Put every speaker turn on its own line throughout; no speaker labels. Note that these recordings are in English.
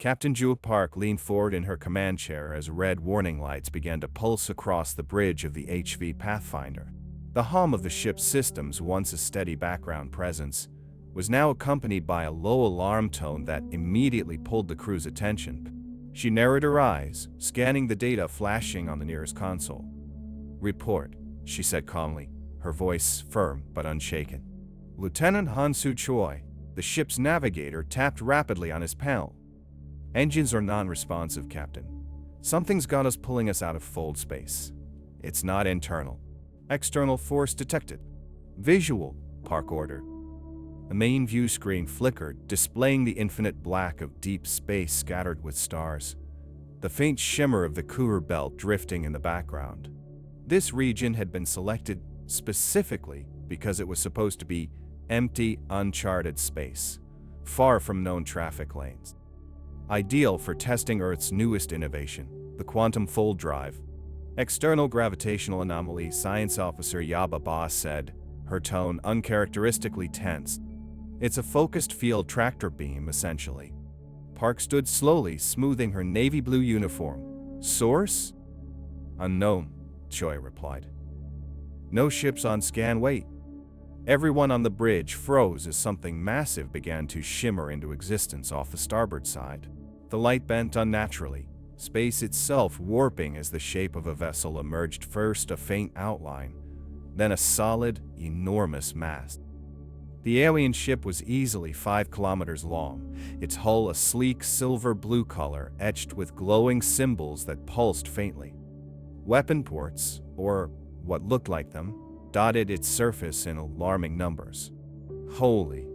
Captain Jewel Park leaned forward in her command chair as red warning lights began to pulse across the bridge of the HV Pathfinder. The hum of the ship's systems, once a steady background presence, was now accompanied by a low alarm tone that immediately pulled the crew's attention. She narrowed her eyes, scanning the data flashing on the nearest console. "Report," she said calmly, her voice firm but unshaken. Lieutenant Hansu Choi, the ship's navigator, tapped rapidly on his panel. "Engines are non-responsive, Captain. Something's got us pulling us out of fold space. It's not internal. External force detected." "Visual," Park ordered. The main view screen flickered, displaying the infinite black of deep space scattered with stars, the faint shimmer of the Kuiper belt drifting in the background. This region had been selected specifically because it was supposed to be empty, uncharted space, far from known traffic lanes. Ideal for testing Earth's newest innovation, the quantum fold drive. "External gravitational anomaly," Science Officer Yaba Ba said, her tone uncharacteristically tense. "It's a focused field tractor beam, essentially." Park stood slowly, smoothing her navy blue uniform. "Source?" "Unknown," Choi replied. "No ships on scan. Wait." Everyone on the bridge froze as something massive began to shimmer into existence off the starboard side. The light bent unnaturally, space itself warping as the shape of a vessel emerged, first a faint outline, then a solid, enormous mass. The alien ship was easily 5 kilometers long, its hull a sleek silver-blue color etched with glowing symbols that pulsed faintly. Weapon ports, or what looked like them, dotted its surface in alarming numbers. "Holy,"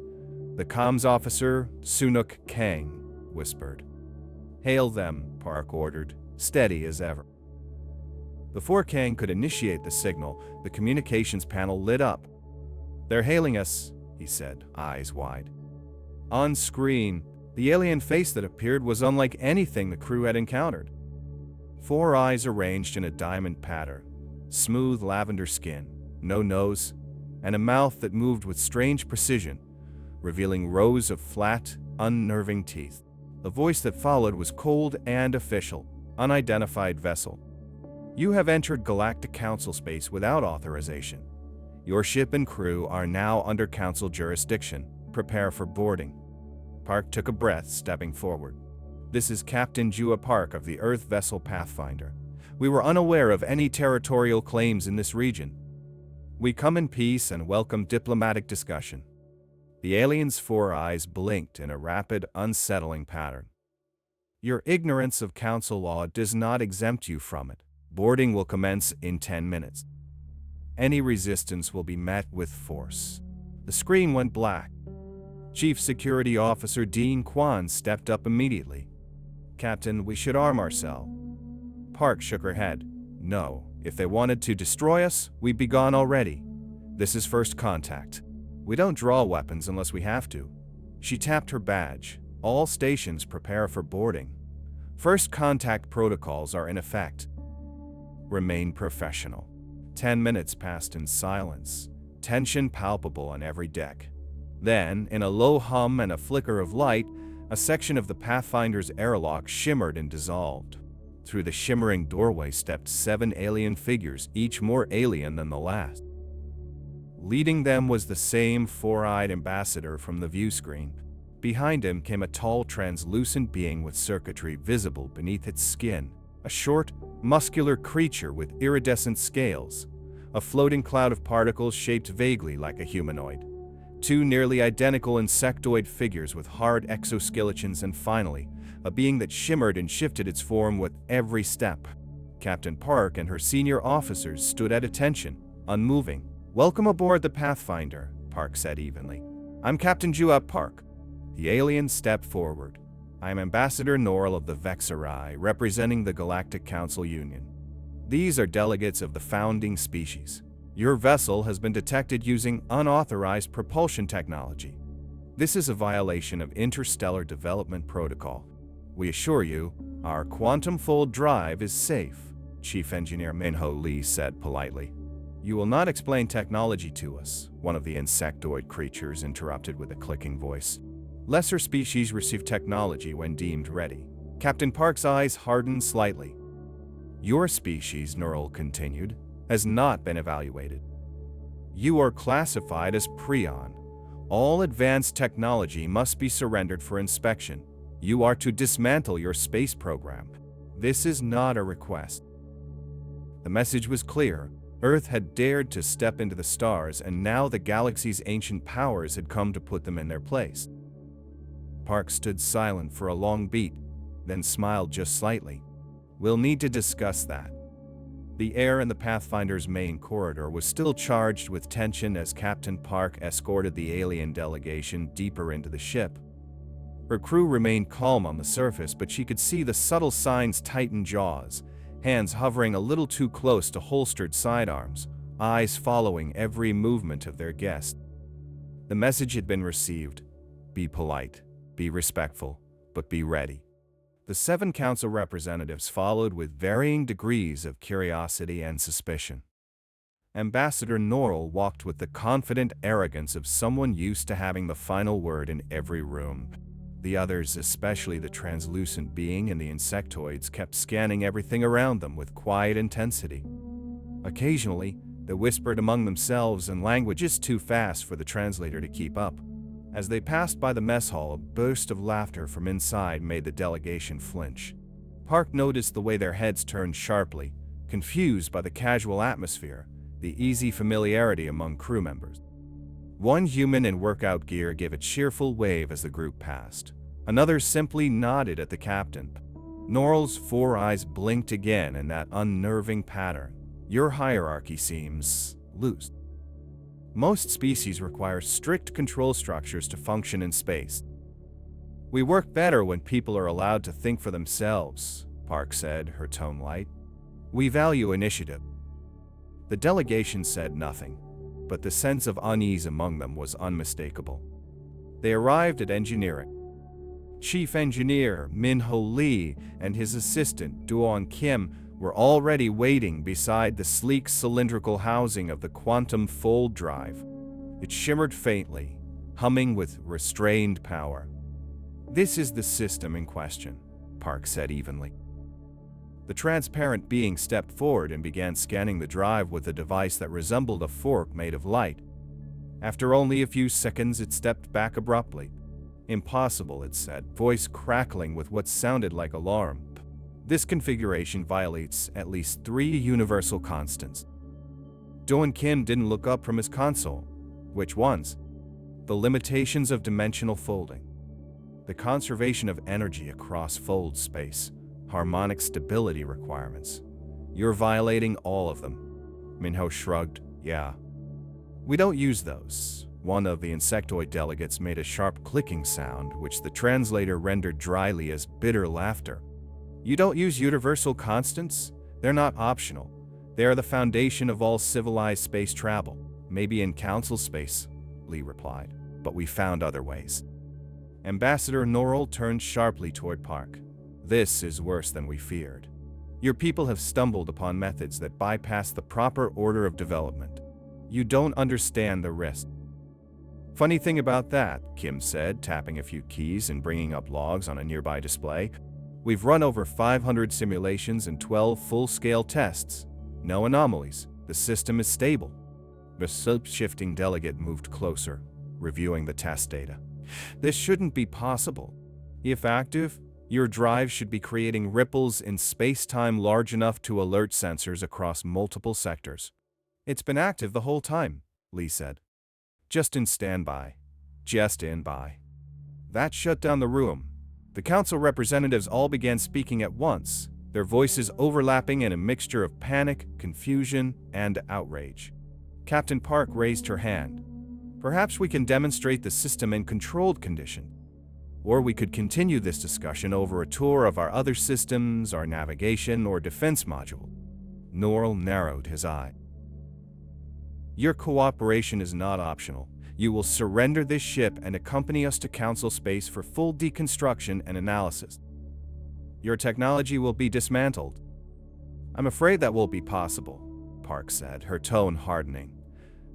the comms officer, Sunuk Kang, whispered. "Hail them," Park ordered, steady as ever. Before Kang could initiate the signal, the communications panel lit up. "They're hailing us," he said, eyes wide. On screen, the alien face that appeared was unlike anything the crew had encountered. 4 eyes arranged in a diamond pattern, smooth lavender skin, no nose, and a mouth that moved with strange precision, revealing rows of flat, unnerving teeth. The voice that followed was cold and official. "Unidentified vessel. You have entered Galactic Council space without authorization. Your ship and crew are now under Council jurisdiction. Prepare for boarding." Park took a breath, stepping forward. "This is Captain Jua Park of the Earth vessel Pathfinder. We were unaware of any territorial claims in this region. We come in peace and welcome diplomatic discussion." The alien's 4 eyes blinked in a rapid, unsettling pattern. "Your ignorance of council law does not exempt you from it. Boarding will commence in 10 minutes. Any resistance will be met with force." The screen went black. Chief Security Officer Dean Kwan stepped up immediately. "Captain, we should arm ourselves." Park shook her head. "No. If they wanted to destroy us, we'd be gone already. This is first contact. We don't draw weapons unless we have to." She tapped her badge. "All stations prepare for boarding. First contact protocols are in effect. Remain professional." 10 minutes passed in silence, tension palpable on every deck. Then, in a low hum and a flicker of light, a section of the Pathfinder's airlock shimmered and dissolved. Through the shimmering doorway stepped 7 alien figures, each more alien than the last. Leading them was the same 4-eyed ambassador from the view screen. Behind him came a tall, translucent being with circuitry visible beneath its skin, a short, muscular creature with iridescent scales, a floating cloud of particles shaped vaguely like a humanoid, 2 nearly identical insectoid figures with hard exoskeletons, and finally, a being that shimmered and shifted its form with every step. Captain Park and her senior officers stood at attention, unmoving. "Welcome aboard the Pathfinder," Park said evenly. "I'm Captain Jua Park." The alien stepped forward. "I'm Ambassador Norrell of the Vexerai, representing the Galactic Council Union. These are delegates of the founding species. Your vessel has been detected using unauthorized propulsion technology. This is a violation of interstellar development protocol. We assure you, our quantum fold drive is safe," Chief Engineer Minho Lee said politely. "You will not explain technology to us," one of the insectoid creatures interrupted with a clicking voice. Lesser species receive technology when deemed ready. Captain Park's eyes hardened slightly. Your species, Neural continued, has not been evaluated. You are classified as Prion. All advanced technology must be surrendered for inspection. You are to dismantle your space program. This is not a request. The message was clear. Earth had dared to step into the stars, and now the galaxy's ancient powers had come to put them in their place. Park stood silent for a long beat, then smiled just slightly. We'll need to discuss that. The air in the Pathfinder's main corridor was still charged with tension as Captain Park escorted the alien delegation deeper into the ship. Her crew remained calm on the surface, but she could see the subtle signs: tightened jaws, hands hovering a little too close to holstered sidearms, eyes following every movement of their guest. The message had been received. Be polite, be respectful, but be ready. The 7 council representatives followed with varying degrees of curiosity and suspicion. Ambassador Norrell walked with the confident arrogance of someone used to having the final word in every room. The others, especially the translucent being and the insectoids, kept scanning everything around them with quiet intensity. Occasionally, they whispered among themselves in languages too fast for the translator to keep up. As they passed by the mess hall, a burst of laughter from inside made the delegation flinch. Park noticed the way their heads turned sharply, confused by the casual atmosphere, the easy familiarity among crew members. One human in workout gear gave a cheerful wave as the group passed. Another simply nodded at the captain. Norrell's 4 eyes blinked again in that unnerving pattern. Your hierarchy seems loose. Most species require strict control structures to function in space. We work better when people are allowed to think for themselves, Park said, her tone light. We value initiative. The delegation said nothing, but the sense of unease among them was unmistakable. They arrived at engineering. Chief Engineer Min-Ho Lee and his assistant Duan Kim were already waiting beside the sleek cylindrical housing of the quantum fold drive. It shimmered faintly, humming with restrained power. This is the system in question, Park said evenly. The transparent being stepped forward and began scanning the drive with a device that resembled a fork made of light. After only a few seconds, it stepped back abruptly. Impossible, it said, voice crackling with what sounded like alarm. This configuration violates at least 3 universal constants. Doan Kim didn't look up from his console. Which ones? The limitations of dimensional folding, the conservation of energy across fold space, harmonic stability requirements. You're violating all of them. Min-Ho shrugged. Yeah. We don't use those. One of the insectoid delegates made a sharp clicking sound, which the translator rendered dryly as bitter laughter. You don't use universal constants? They're not optional. They are the foundation of all civilized space travel. Maybe in council space, Lee replied, but we found other ways. Ambassador Norrell turned sharply toward Park. This is worse than we feared. Your people have stumbled upon methods that bypass the proper order of development. You don't understand the risk. Funny thing about that, Kim said, tapping a few keys and bringing up logs on a nearby display. We've run over 500 simulations and 12 full-scale tests. No anomalies. The system is stable. The shape-shifting delegate moved closer, reviewing the test data. This shouldn't be possible. If active, your drive should be creating ripples in space-time large enough to alert sensors across multiple sectors. It's been active the whole time, Lee said. Just in standby. Just in by. That shut down the room. The council representatives all began speaking at once, their voices overlapping in a mixture of panic, confusion, and outrage. Captain Park raised her hand. Perhaps we can demonstrate the system in controlled condition. Or we could continue this discussion over a tour of our other systems, our navigation or defense module. Norrell narrowed his eye. Your cooperation is not optional. You will surrender this ship and accompany us to council space for full deconstruction and analysis. Your technology will be dismantled. I'm afraid that won't be possible, Park said, her tone hardening.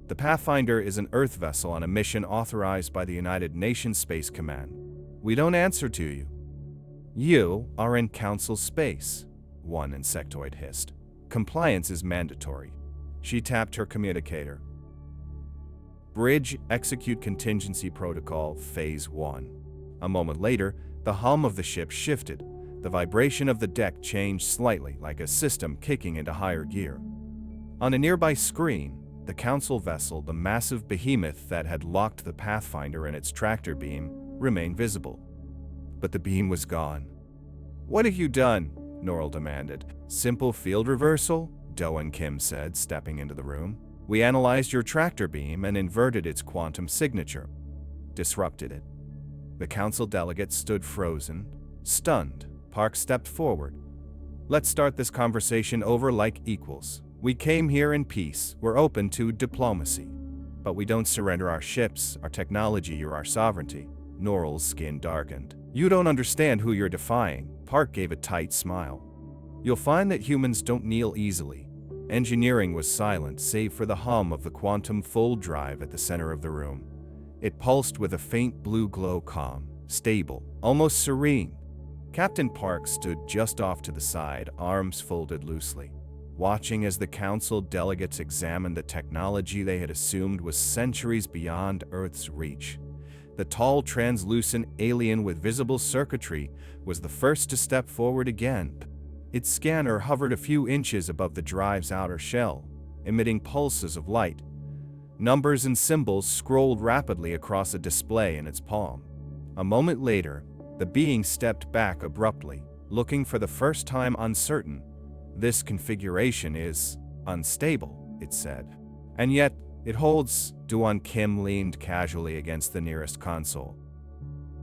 The Pathfinder is an Earth vessel on a mission authorized by the United Nations Space Command. We don't answer to you. You are in Council space, one insectoid hissed. Compliance is mandatory. She tapped her communicator. Bridge, execute contingency protocol, phase 1. A moment later, the hum of the ship shifted. The vibration of the deck changed slightly, like a system kicking into higher gear. On a nearby screen, the Council vessel, the massive behemoth that had locked the Pathfinder in its tractor beam, remained visible. But the beam was gone. "What have you done?" Norrell demanded. "Simple field reversal," Do and Kim said, stepping into the room. "We analyzed your tractor beam and inverted its quantum signature. Disrupted it." The Council delegate stood frozen, stunned. Park stepped forward. "Let's start this conversation over like equals. We came here in peace. We're open to diplomacy. But we don't surrender our ships, our technology, or our sovereignty." Norrell's skin darkened. "You don't understand who you're defying." Park gave a tight smile. "You'll find that humans don't kneel easily." Engineering was silent, save for the hum of the quantum fold drive at the center of the room. It pulsed with a faint blue glow, calm, stable, almost serene. Captain Park stood just off to the side, arms folded loosely, watching as the Council delegates examined the technology they had assumed was centuries beyond Earth's reach. The tall, translucent alien with visible circuitry was the first to step forward again. Its scanner hovered a few inches above the drive's outer shell, emitting pulses of light. Numbers and symbols scrolled rapidly across a display in its palm. A moment later, the being stepped back abruptly, looking for the first time uncertain. "This configuration is unstable," it said. "And yet, it holds." Duan Kim leaned casually against the nearest console.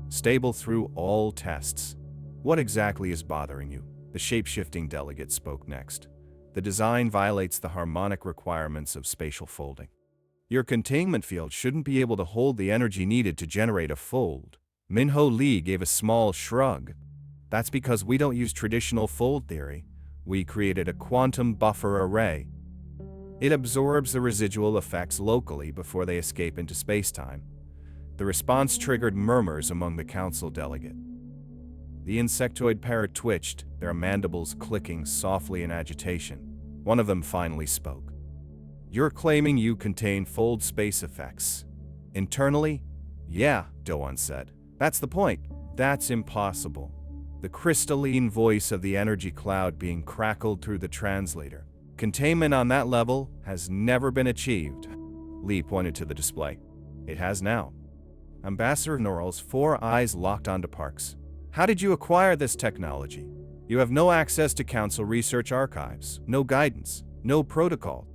"Stable through all tests. What exactly is bothering you?" The shape-shifting delegate spoke next. "The design violates the harmonic requirements of spatial folding. Your containment field shouldn't be able to hold the energy needed to generate a fold." Minho Lee gave a small shrug. "That's because we don't use traditional fold theory. We created a quantum buffer array. It absorbs the residual effects locally before they escape into spacetime." The response triggered murmurs among the Council delegate. The insectoid pair twitched, their mandibles clicking softly in agitation. One of them finally spoke. "You're claiming you contain fold space effects internally?" "Yeah," Doan said. "That's the point." "That's impossible." The crystalline voice of the energy cloud being crackled through the translator. "Containment on that level has never been achieved." Lee pointed to the display. "It has now." Ambassador Norrell's 4 eyes locked onto Park's. "How did you acquire this technology? You have no access to Council research archives, no guidance, no protocol.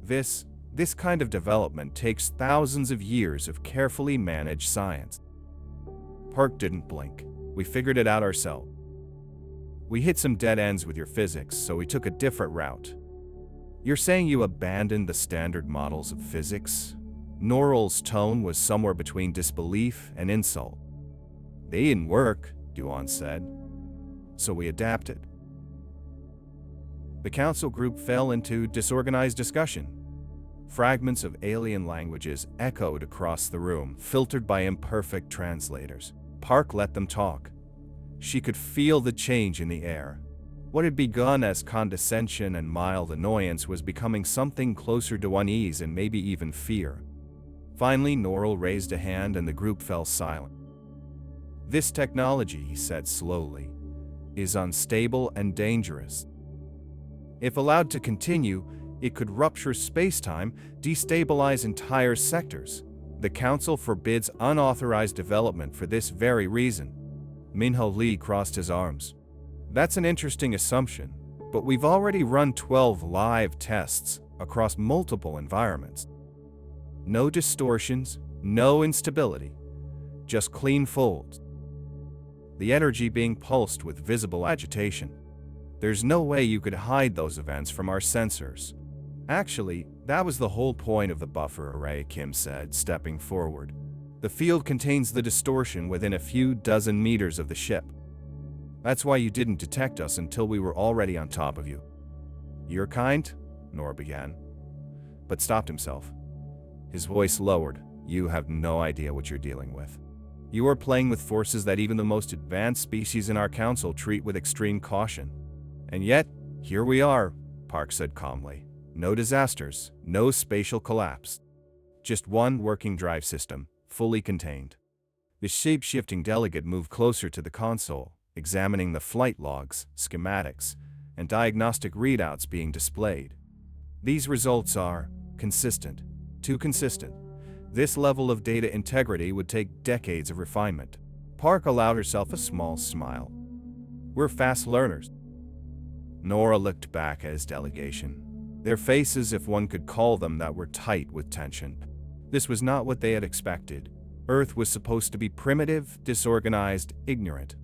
This kind of development takes thousands of years of carefully managed science." Park didn't blink. "We figured it out ourselves. We hit some dead ends with your physics, so we took a different route." "You're saying you abandoned the standard models of physics?" Norrell's tone was somewhere between disbelief and insult. "They didn't work," Duan said. "So we adapted." The Council group fell into disorganized discussion. Fragments of alien languages echoed across the room, filtered by imperfect translators. Park let them talk. She could feel the change in the air. What had begun as condescension and mild annoyance was becoming something closer to unease and maybe even fear. Finally, Norrell raised a hand and the group fell silent. "This technology," he said slowly, "is unstable and dangerous. If allowed to continue, it could rupture spacetime, destabilize entire sectors. The Council forbids unauthorized development for this very reason." Minho Lee crossed his arms. "That's an interesting assumption, but we've already run 12 live tests across multiple environments. No distortions, no instability, just clean folds. The energy being pulsed with visible agitation. There's no way you could hide those events from our sensors." "Actually, that was the whole point of the buffer array," Kim said, stepping forward. "The field contains the distortion within a few dozen meters of the ship. That's why you didn't detect us until we were already on top of you." "Your kind?" Nor began. but stopped himself. His voice lowered. You have no idea what you're dealing with. You are playing with forces that even the most advanced species in our council treat with extreme caution. And yet, here we are, Park said calmly. No disasters, no spatial collapse. Just one working drive system, fully contained. The shape-shifting delegate moved closer to the console, examining the flight logs, schematics, and diagnostic readouts being displayed. These results are consistent, too consistent. This level of data integrity would take decades of refinement. Park allowed herself a small smile. We're fast learners. Nora looked back at his delegation. Their faces, if one could call them that, were tight with tension. This was not what they had expected. Earth was supposed to be primitive, disorganized, ignorant.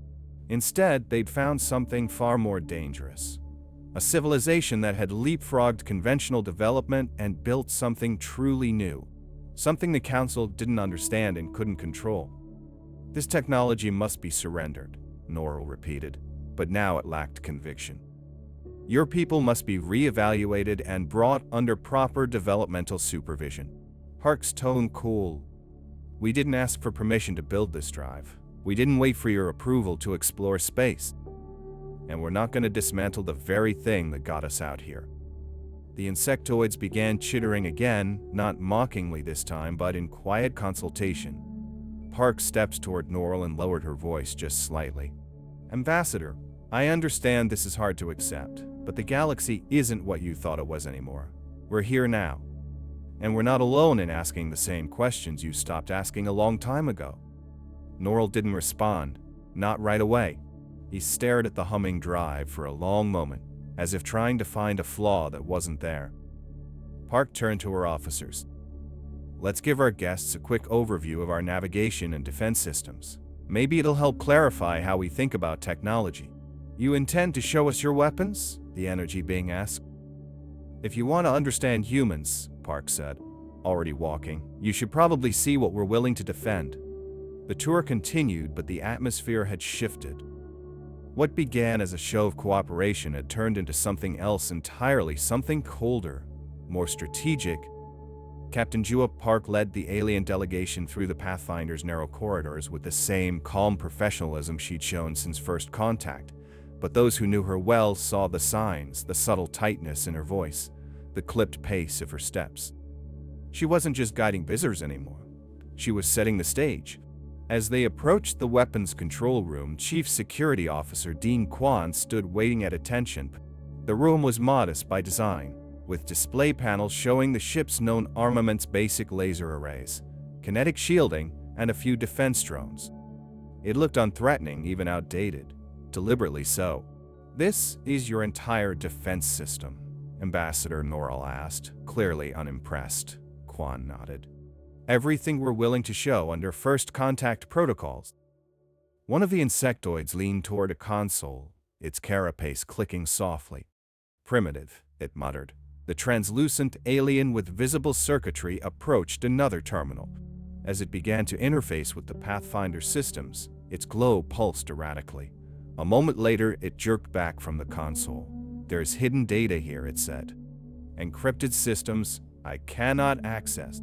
Instead, they'd found something far more dangerous. A civilization that had leapfrogged conventional development and built something truly new. Something the Council didn't understand and couldn't control. This technology must be surrendered, Norrell repeated, but now it lacked conviction. Your people must be re-evaluated and brought under proper developmental supervision. Park's tone cooled. We didn't ask for permission to build this drive. We didn't wait for your approval to explore space. And we're not going to dismantle the very thing that got us out here. The insectoids began chittering again, not mockingly this time, but in quiet consultation. Park stepped toward Norrell and lowered her voice just slightly. Ambassador, I understand this is hard to accept, but the galaxy isn't what you thought it was anymore. We're here now. And we're not alone in asking the same questions you stopped asking a long time ago. Norrell didn't respond, not right away. He stared at the humming drive for a long moment, as if trying to find a flaw that wasn't there. Park turned to her officers. Let's give our guests a quick overview of our navigation and defense systems. Maybe it'll help clarify how we think about technology. You intend to show us your weapons? The energy being asked. If you want to understand humans, Park said, already walking, you should probably see what we're willing to defend. The tour continued, but the atmosphere had shifted. What began as a show of cooperation had turned into something else entirely, something colder, more strategic. Captain Jua Park led the alien delegation through the Pathfinder's narrow corridors with the same calm professionalism she'd shown since first contact. But those who knew her well saw the signs, the subtle tightness in her voice, the clipped pace of her steps. She wasn't just guiding visitors anymore. She was setting the stage. As they approached the weapons control room, Chief Security Officer Dean Kwan stood waiting at attention. The room was modest by design, with display panels showing the ship's known armaments, basic laser arrays, kinetic shielding, and a few defense drones. It looked unthreatening, even outdated. Deliberately so. This is your entire defense system? Ambassador Norrell asked, clearly unimpressed. Kwan nodded. Everything we're willing to show under first contact protocols. One of the insectoids leaned toward a console, its carapace clicking softly. Primitive, it muttered. The translucent alien with visible circuitry approached another terminal. As it began to interface with the Pathfinder systems, its glow pulsed erratically. A moment later, it jerked back from the console. There's hidden data here, it said. Encrypted systems I cannot access.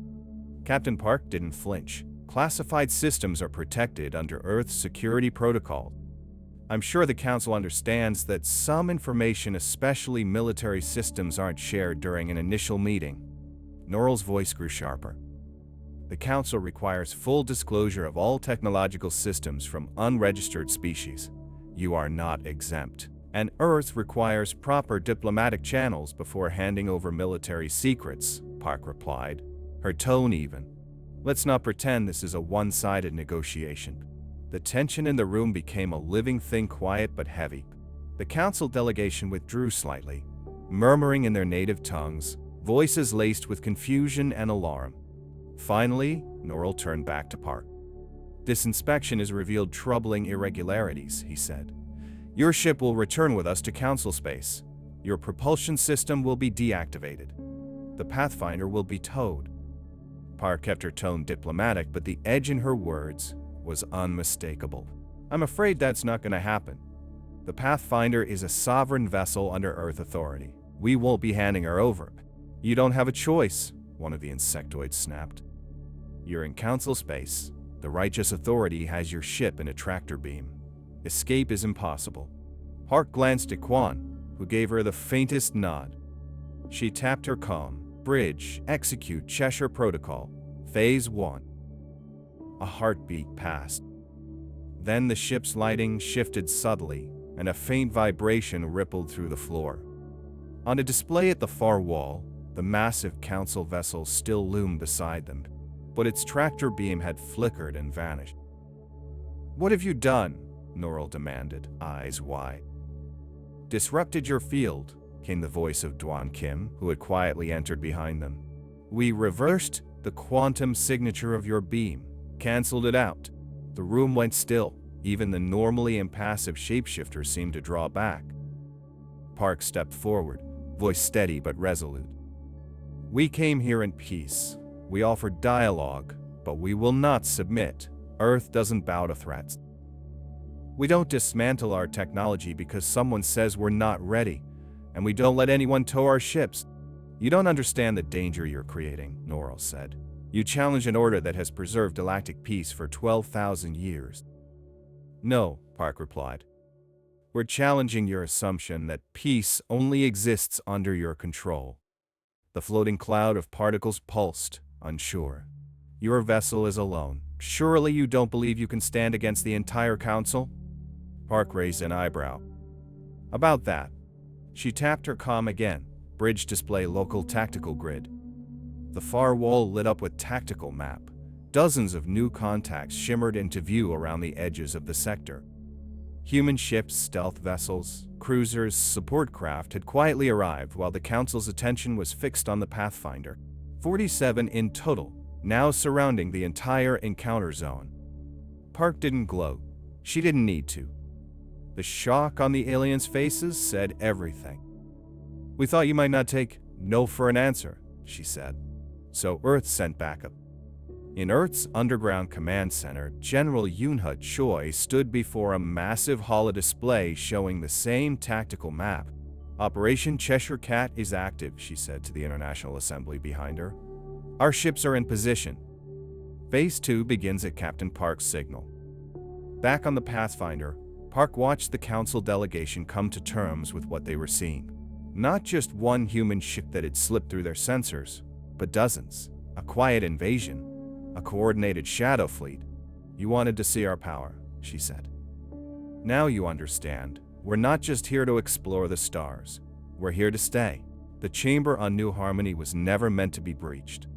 Captain Park didn't flinch. Classified systems are protected under Earth's security protocol. I'm sure the Council understands that some information, especially military systems, aren't shared during an initial meeting. Norrell's voice grew sharper. The Council requires full disclosure of all technological systems from unregistered species. You are not exempt. And Earth requires proper diplomatic channels before handing over military secrets, Park replied, her tone even. Let's not pretend this is a one-sided negotiation. The tension in the room became a living thing, quiet but heavy. The Council delegation withdrew slightly, murmuring in their native tongues, voices laced with confusion and alarm. Finally, Norrell turned back to Park. This inspection has revealed troubling irregularities, he said. Your ship will return with us to Council space. Your propulsion system will be deactivated. The Pathfinder will be towed. Park kept her tone diplomatic, but the edge in her words was unmistakable. I'm afraid that's not going to happen. The Pathfinder is a sovereign vessel under Earth authority. We won't be handing her over. You don't have a choice, one of the insectoids snapped. You're in council space. The righteous authority has your ship in a tractor beam. Escape is impossible. Park glanced at Quan, who gave her the faintest nod. She tapped her comm. Bridge, execute Cheshire Protocol. Phase 1. A heartbeat passed. Then the ship's lighting shifted subtly, and a faint vibration rippled through the floor. On a display at the far wall, the massive council vessel still loomed beside them, but its tractor beam had flickered and vanished. "What have you done?" Norrell demanded, eyes wide. "Disrupted your field," came the voice of Duan Kim, who had quietly entered behind them. "We reversed the quantum signature of your beam, cancelled it out." The room went still. Even the normally impassive shapeshifter seemed to draw back. Park stepped forward, voice steady but resolute. "We came here in peace. We offered dialogue, but we will not submit. Earth doesn't bow to threats. We don't dismantle our technology because someone says we're not ready, and we don't let anyone tow our ships." "You don't understand the danger you're creating," Norrell said. "You challenge an order that has preserved galactic peace for 12,000 years. "No," Park replied. "We're challenging your assumption that peace only exists under your control." The floating cloud of particles pulsed, unsure. "Your vessel is alone. Surely you don't believe you can stand against the entire council?" Park raised an eyebrow. "About that." She tapped her comm again. Bridge display local tactical grid. The far wall lit up with tactical map. Dozens of new contacts shimmered into view around the edges of the sector. Human ships, stealth vessels, cruisers, support craft had quietly arrived while the council's attention was fixed on the Pathfinder. 47 in total, now surrounding the entire encounter zone. Park didn't gloat. She didn't need to. The shock on the aliens' faces said everything. "We thought you might not take no for an answer," she said. "So Earth sent backup." In Earth's underground command center, General Yoonha Choi stood before a massive holodisplay showing the same tactical map. "Operation Cheshire Cat is active," she said to the International Assembly behind her. "Our ships are in position. Phase 2 begins at Captain Park's signal." Back on the Pathfinder, Park watched the council delegation come to terms with what they were seeing. Not just one human ship that had slipped through their sensors, but dozens. A quiet invasion. A coordinated shadow fleet. "You wanted to see our power," she said. "Now you understand. We're not just here to explore the stars. We're here to stay. The chamber on New Harmony was never meant to be breached.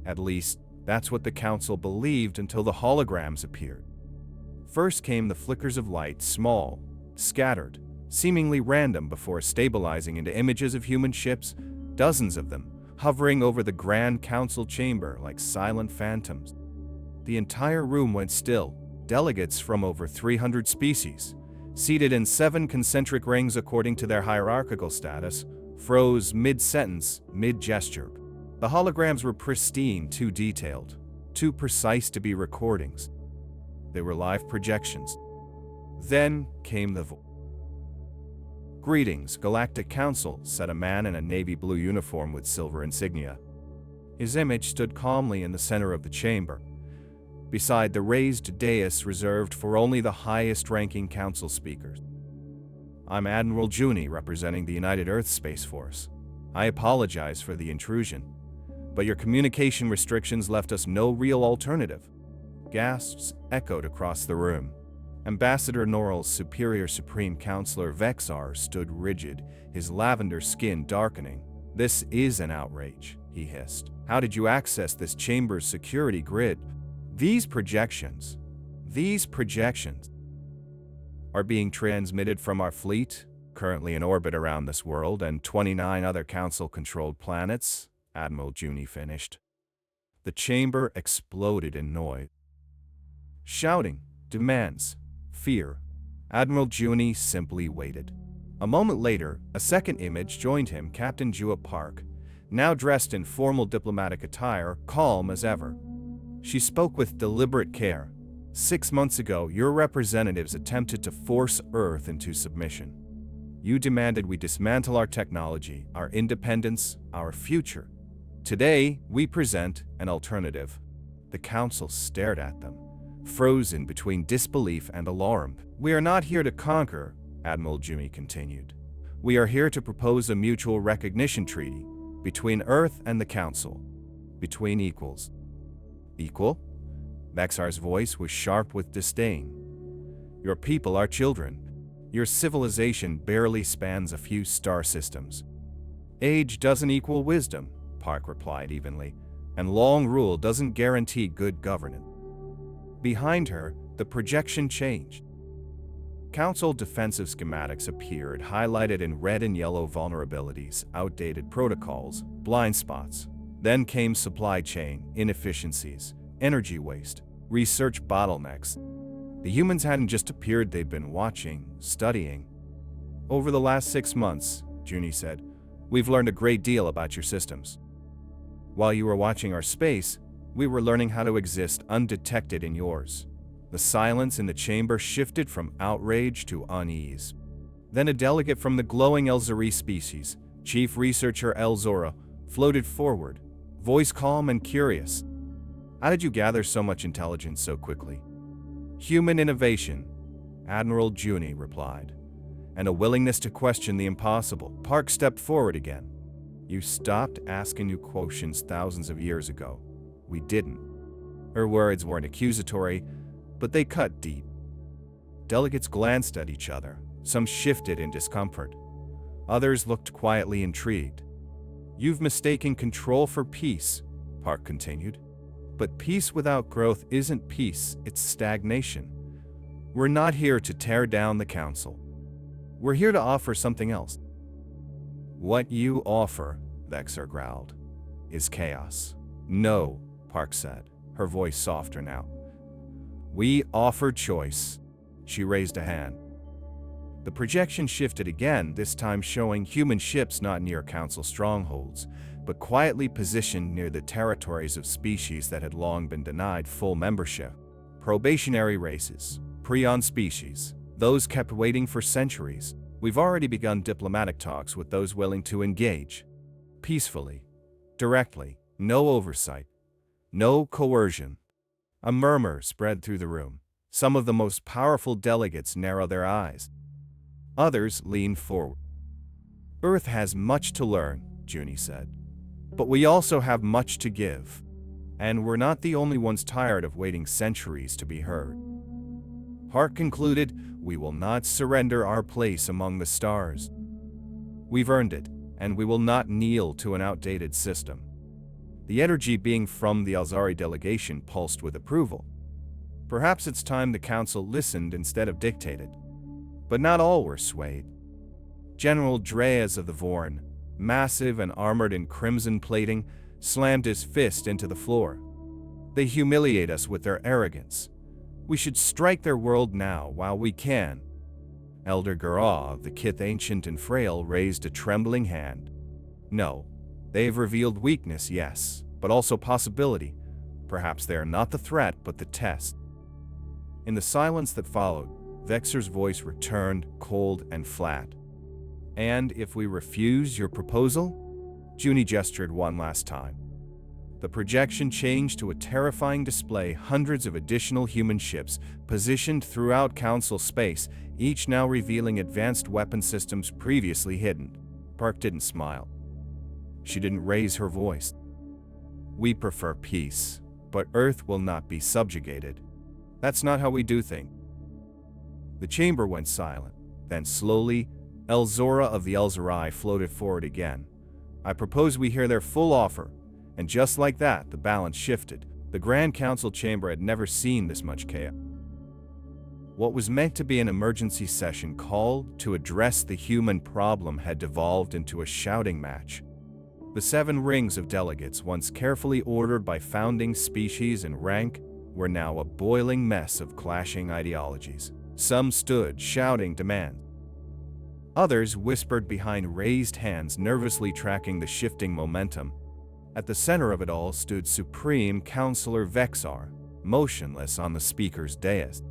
At least, that's what the council believed until the holograms appeared. First came the flickers of light, small, scattered, seemingly random before stabilizing into images of human ships, dozens of them, hovering over the Grand Council chamber like silent phantoms. The entire room went still. Delegates from over 300 species, seated in 7 concentric rings according to their hierarchical status, froze mid-sentence, mid-gesture. The holograms were pristine, too detailed, too precise to be recordings. They were live projections. Then came the voice. "Greetings, Galactic Council," said a man in a navy blue uniform with silver insignia. His image stood calmly in the center of the chamber, beside the raised dais reserved for only the highest-ranking council speakers. "I'm Admiral Juni, representing the United Earth Space Force. I apologize for the intrusion, but your communication restrictions left us no real alternative." Gasps echoed across the room. Ambassador Norrell's superior supreme counselor Vexar stood rigid, his lavender skin darkening. "This is an outrage," he hissed. "How did you access this chamber's security grid? These projections are being transmitted from our fleet, currently in orbit around this world and 29 other council-controlled planets," Admiral Juni finished. The chamber exploded in noise. Shouting, demands, fear. Admiral Juni simply waited. A moment later, a second image joined him, Captain Jua Park, now dressed in formal diplomatic attire, calm as ever. She spoke with deliberate care. "6 months ago, your representatives attempted to force Earth into submission. You demanded we dismantle our technology, our independence, our future. Today, we present an alternative. The council stared at them, frozen between disbelief and alarm. We are not here to conquer, Admiral Juni continued. We are here to propose a mutual recognition treaty between Earth and the Council, between equals. Equal? Vexar's voice was sharp with disdain. Your people are children. Your civilization barely spans a few star systems. Age doesn't equal wisdom, Park replied evenly, and long rule doesn't guarantee good governance. Behind her, the projection changed. Council defensive schematics appeared, highlighted in red and yellow vulnerabilities, outdated protocols, blind spots. Then came supply chain inefficiencies, energy waste, research bottlenecks. The humans hadn't just appeared, they'd been watching, studying. Over the last 6 months, Juni said, we've learned a great deal about your systems. While you were watching our space, we were learning how to exist undetected in yours. The silence in the chamber shifted from outrage to unease. Then a delegate from the glowing Elzari species, Chief Researcher Elzora, floated forward, voice calm and curious. How did you gather so much intelligence so quickly? Human innovation, Admiral Juni replied, and a willingness to question the impossible. Park stepped forward again. You stopped asking new questions thousands of years ago. We didn't. Her words weren't accusatory, but they cut deep. Delegates glanced at each other. Some shifted in discomfort. Others looked quietly intrigued. You've mistaken control for peace, Park continued. But peace without growth isn't peace, it's stagnation. We're not here to tear down the council. We're here to offer something else. What you offer, Vexar growled, is chaos. No, Park said, her voice softer now. We offer choice. She raised a hand. The projection shifted again, this time showing human ships not near council strongholds, but quietly positioned near the territories of species that had long been denied full membership. Probationary races, prion species, those kept waiting for centuries. We've already begun diplomatic talks with those willing to engage. Peacefully, directly, no oversight, no coercion. A murmur spread through the room. Some of the most powerful delegates narrowed their eyes. Others leaned forward. Earth has much to learn, Juni said. But we also have much to give. And we're not the only ones tired of waiting centuries to be heard. Park concluded, we will not surrender our place among the stars. We've earned it, and we will not kneel to an outdated system. The energy being from the Elzari delegation pulsed with approval. Perhaps it's time the council listened instead of dictated. But not all were swayed. General Dreas of the Vorn, massive and armored in crimson plating, slammed his fist into the floor. They humiliate us with their arrogance. We should strike their world now while we can. Elder Garah of the Kith Ancient and Frail raised a trembling hand. No. They've revealed weakness, yes, but also possibility. Perhaps they are not the threat, but the test. In the silence that followed, Vexar's voice returned, cold and flat. And if we refuse your proposal? Juni gestured one last time. The projection changed to a terrifying display, hundreds of additional human ships positioned throughout Council space, each now revealing advanced weapon systems previously hidden. Park didn't smile. She didn't raise her voice. We prefer peace, but Earth will not be subjugated. That's not how we do things. The chamber went silent. Then slowly, Elzora of the Elzari floated forward again. I propose we hear their full offer. And just like that, the balance shifted. The Grand Council chamber had never seen this much chaos. What was meant to be an emergency session called to address the human problem had devolved into a shouting match. The 7 rings of delegates, once carefully ordered by founding species and rank, were now a boiling mess of clashing ideologies. Some stood, shouting demands. Others whispered behind raised hands, nervously tracking the shifting momentum. At the center of it all stood Supreme Counselor Vexar, motionless on the speaker's dais.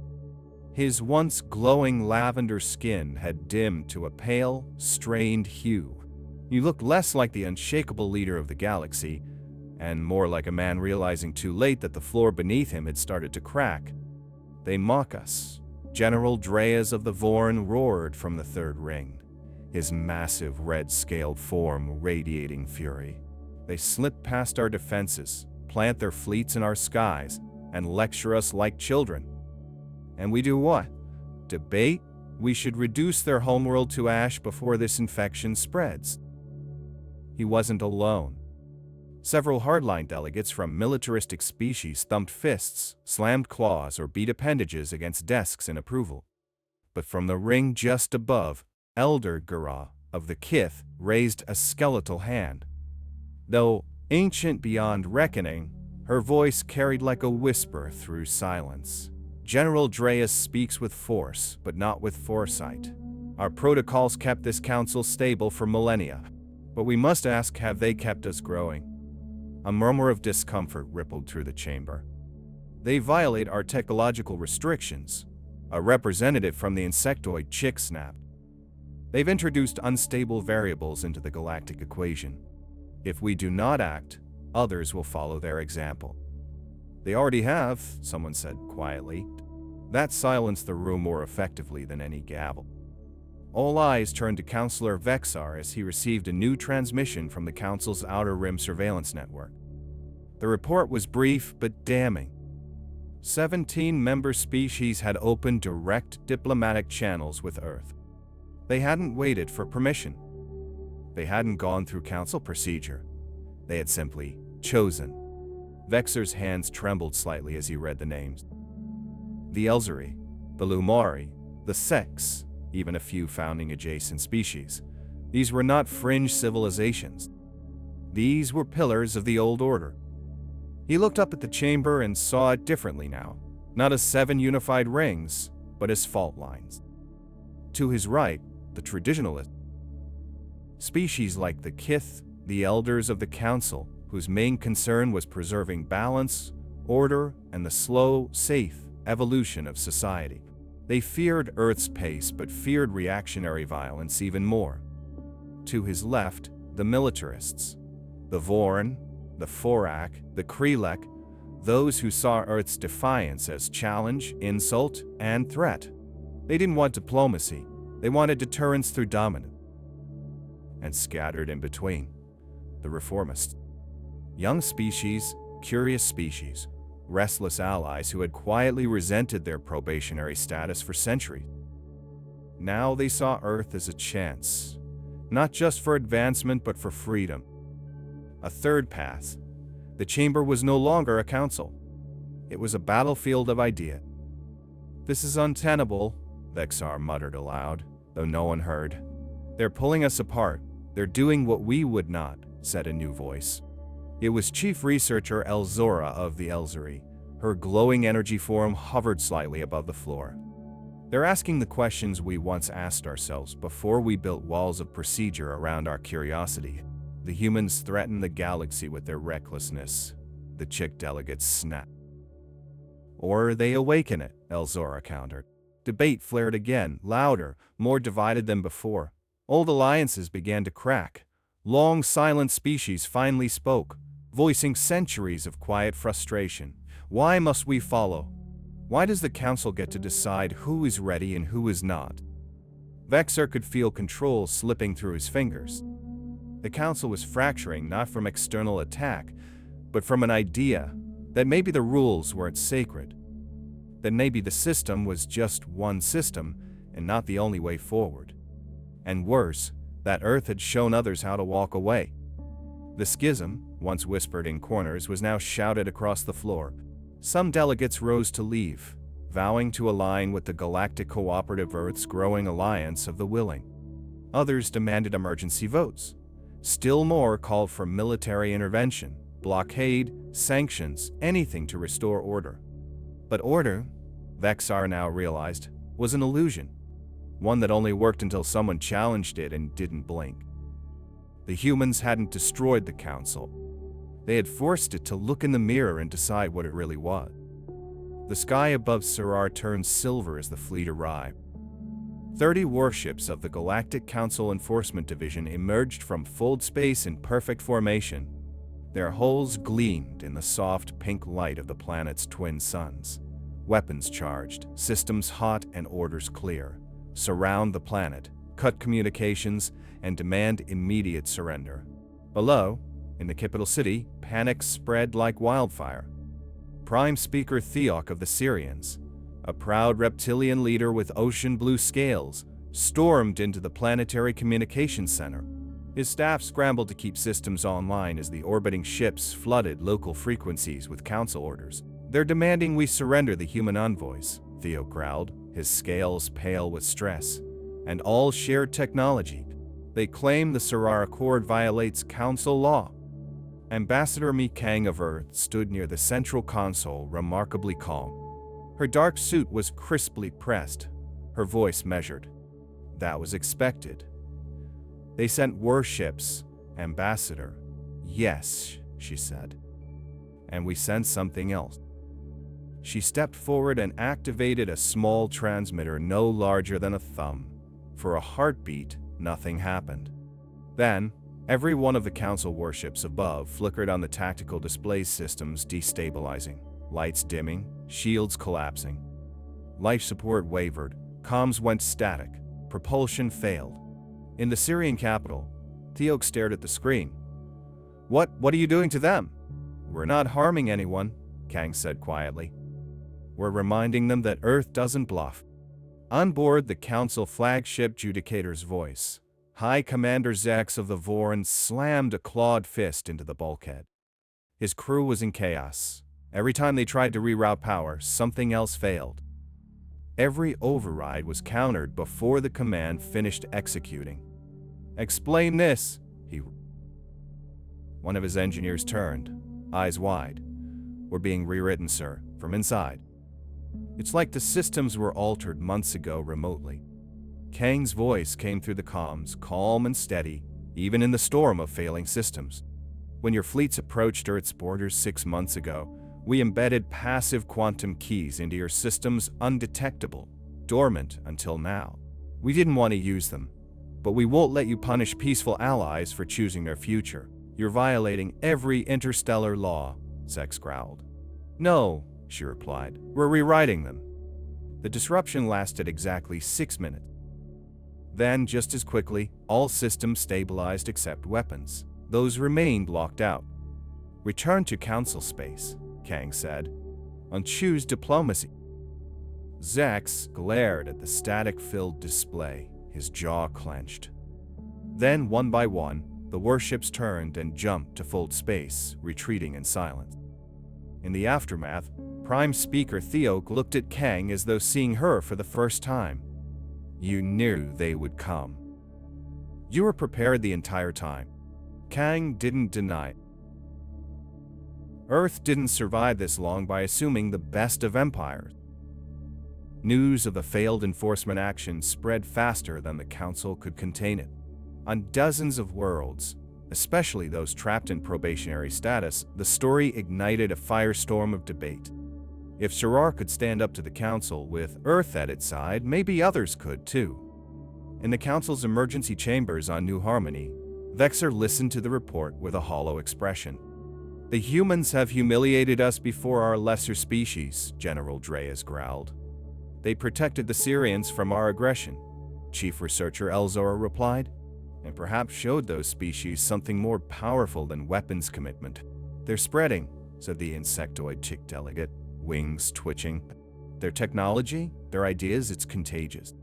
His once glowing lavender skin had dimmed to a pale, strained hue. He looked less like the unshakable leader of the galaxy, and more like a man realizing too late that the floor beneath him had started to crack. "They mock us." General Dreas of the Vorn roared from the third ring, his massive red-scaled form radiating fury. "They slip past our defenses, plant their fleets in our skies, and lecture us like children. And we do what? Debate? We should reduce their homeworld to ash before this infection spreads." He wasn't alone. Several hardline delegates from militaristic species thumped fists, slammed claws, or beat appendages against desks in approval. But from the ring just above, Elder Gura of the Kith raised a skeletal hand. Though ancient beyond reckoning, her voice carried like a whisper through silence. "General Dreas speaks with force, but not with foresight. Our protocols kept this council stable for millennia, but we must ask, have they kept us growing?" A murmur of discomfort rippled through the chamber. "They violate our technological restrictions," a representative from the insectoid chick snapped. "They've introduced unstable variables into the galactic equation. If we do not act, others will follow their example." "They already have," someone said quietly. That silenced the room more effectively than any gavel. All eyes turned to Counselor Vexar as he received a new transmission from the Council's Outer Rim surveillance network. The report was brief but damning. 17 member species had opened direct diplomatic channels with Earth. They hadn't waited for permission. They hadn't gone through Council procedure. They had simply chosen. Vexar's hands trembled slightly as he read the names. The Elzari, the Lumari, the Sex, even a few founding adjacent species. These were not fringe civilizations. These were pillars of the old order. He looked up at the chamber and saw it differently now, not as 7 unified rings, but as fault lines. To his right, the traditionalist species like the Kith, the elders of the council, whose main concern was preserving balance, order, and the slow, safe evolution of society. They feared Earth's pace but feared reactionary violence even more. To his left, the militarists, the Vorn, the Forak, the Krelek, those who saw Earth's defiance as challenge, insult, and threat. They didn't want diplomacy, they wanted deterrence through dominance. And scattered in between, the reformists. Young species, curious species, restless allies who had quietly resented their probationary status for centuries. Now they saw Earth as a chance, not just for advancement but for freedom. A third path. The chamber was no longer a council. It was a battlefield of ideas. "This is untenable," Vexar muttered aloud, though no one heard. "They're pulling us apart. They're doing what we would not," said a new voice. It was Chief Researcher Elzora of the Elzari. Her glowing energy form hovered slightly above the floor. "They're asking the questions we once asked ourselves before we built walls of procedure around our curiosity. The humans threaten the galaxy with their recklessness," the chick delegates snapped. "Or they awaken it," Elzora countered. Debate flared again, louder, more divided than before. Old alliances began to crack. Long silent species finally spoke, voicing centuries of quiet frustration. "Why must we follow? Why does the council get to decide who is ready and who is not?" Vexar could feel control slipping through his fingers. The council was fracturing not from external attack, but from an idea that maybe the rules weren't sacred. That maybe the system was just one system and not the only way forward. And worse, that Earth had shown others how to walk away. The schism, once whispered in corners, was now shouted across the floor. Some delegates rose to leave, vowing to align with the Galactic Cooperative Earth's growing alliance of the willing. Others demanded emergency votes. Still more called for military intervention, blockade, sanctions, anything to restore order. But order, Vexar now realized, was an illusion. One that only worked until someone challenged it and didn't blink. The humans hadn't destroyed the council. They had forced it to look in the mirror and decide what it really was. The sky above Sarar turned silver as the fleet arrived. 30 warships of the Galactic Council Enforcement Division emerged from fold space in perfect formation. Their hulls gleamed in the soft pink light of the planet's twin suns. Weapons charged, systems hot and orders clear. Surround the planet, cut communications, and demand immediate surrender. Below, in the capital city, panic spread like wildfire. Prime Speaker Theok of the Syrians, a proud reptilian leader with ocean blue scales, stormed into the planetary communications center. His staff scrambled to keep systems online as the orbiting ships flooded local frequencies with council orders. "They're demanding we surrender the human envoys," Theo growled, his scales pale with stress, "and all shared technology. They claim the Sarar Accord violates council law." Ambassador Mi Kang of Earth stood near the central console, remarkably calm. Her dark suit was crisply pressed, her voice measured. "That was expected. They sent warships, Ambassador." "Yes," she said. "And we sent something else." She stepped forward and activated a small transmitter no larger than a thumb. For a heartbeat, nothing happened. Then, every one of the council warships above flickered on the tactical display systems, destabilizing. Lights dimming, shields collapsing. Life support wavered, comms went static, propulsion failed. In the Syrian capital, Theok stared at the screen. What are you doing to them?" "We're not harming anyone," Kang said quietly. "We're reminding them that Earth doesn't bluff." On board the Council flagship Judicator's voice, High Commander Zex of the Vorn slammed a clawed fist into the bulkhead. His crew was in chaos. Every time they tried to reroute power, something else failed. Every override was countered before the command finished executing. "Explain this," One of his engineers turned, eyes wide. "We're being rewritten, sir, from inside. It's like the systems were altered months ago remotely." Kang's voice came through the comms, calm and steady, even in the storm of failing systems. "When your fleets approached Earth's borders 6 months ago, we embedded passive quantum keys into your systems, undetectable, dormant until now. We didn't want to use them, but we won't let you punish peaceful allies for choosing their future. You're violating every interstellar law," Zex growled. "No," she replied, "we're rewriting them." The disruption lasted exactly 6 minutes. Then, just as quickly, all systems stabilized except weapons. Those remained locked out. "Return to council space," Kang said, "and choose diplomacy." Zex glared at the static-filled display, his jaw clenched. Then, one by one, the warships turned and jumped to fold space, retreating in silence. In the aftermath, Prime Speaker Theok looked at Kang as though seeing her for the first time. "You knew they would come. You were prepared the entire time." Kang didn't deny it. Earth didn't survive this long by assuming the best of empires. News of the failed enforcement action spread faster than the Council could contain it. On dozens of worlds, especially those trapped in probationary status, the story ignited a firestorm of debate. If Sarar could stand up to the Council with Earth at its side, maybe others could too. In the Council's emergency chambers on New Harmony, Vexer listened to the report with a hollow expression. "The humans have humiliated us before our lesser species," General Dreas growled. "They protected the Syrians from our aggression," Chief Researcher Elzora replied, "and perhaps showed those species something more powerful than weapons commitment." "They're spreading," said the insectoid chick delegate, wings twitching. "Their technology, their ideas, it's contagious."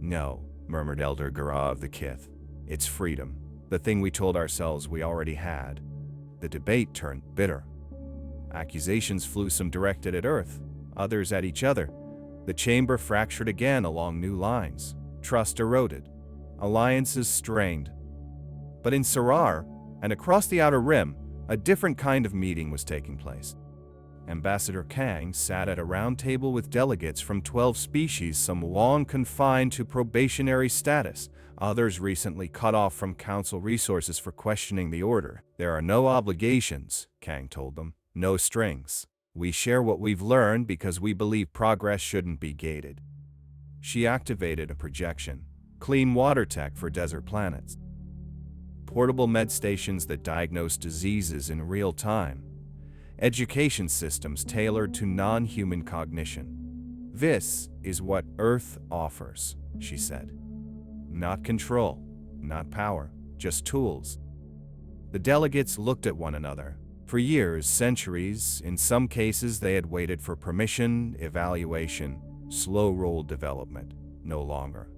"No," murmured Elder Gara of the Kith. "It's freedom, the thing we told ourselves we already had." The debate turned bitter. Accusations flew, some directed at Earth, others at each other. The chamber fractured again along new lines. Trust eroded. Alliances strained. But in Sarar, and across the Outer Rim, a different kind of meeting was taking place. Ambassador Kang sat at a round table with delegates from 12 species, some long confined to probationary status, others recently cut off from Council resources for questioning the order. "There are no obligations," Kang told them, "no strings. We share what we've learned because we believe progress shouldn't be gated." She activated a projection, clean water tech for desert planets. portable med stations that diagnose diseases in real time, education systems tailored to non-human cognition. "This is what Earth offers," she said. "Not control, not power, just tools." The delegates looked at one another. For years, centuries, in some cases they had waited for permission, evaluation, slow-roll development. No longer.